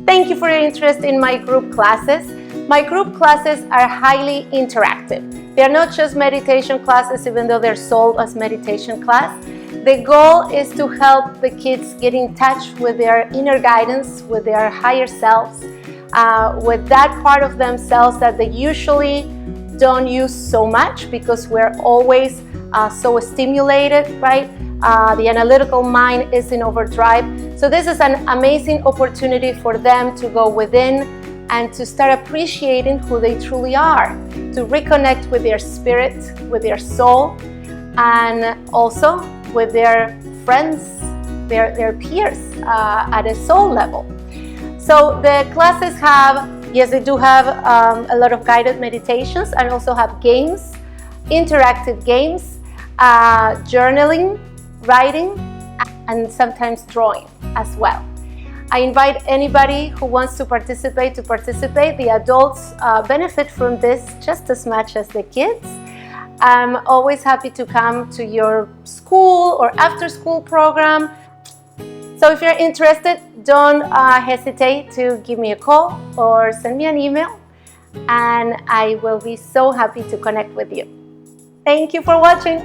Thank you for your interest in my group classes. My group classes are highly interactive. They are not just meditation classes, even though they're sold as meditation class. The goal is to help the kids get in touch with their inner guidance, with their higher selves, with that part of themselves that they usually don't use so much because we're always so stimulated, right? The analytical mind is in overdrive. So this is an amazing opportunity for them to go within and to start appreciating who they truly are, to reconnect with their spirit, with their soul, and also with their friends, their peers at a soul level. So the classes have, yes, they do have a lot of guided meditations and also have games, interactive games, journaling, writing, and sometimes drawing as well. I invite anybody who wants to participate to participate. The adults benefit from this just as much as the kids. I'm always happy to come to your school or after school program. So if you're interested, don't hesitate to give me a call or send me an email, and I will be so happy to connect with you. Thank you for watching.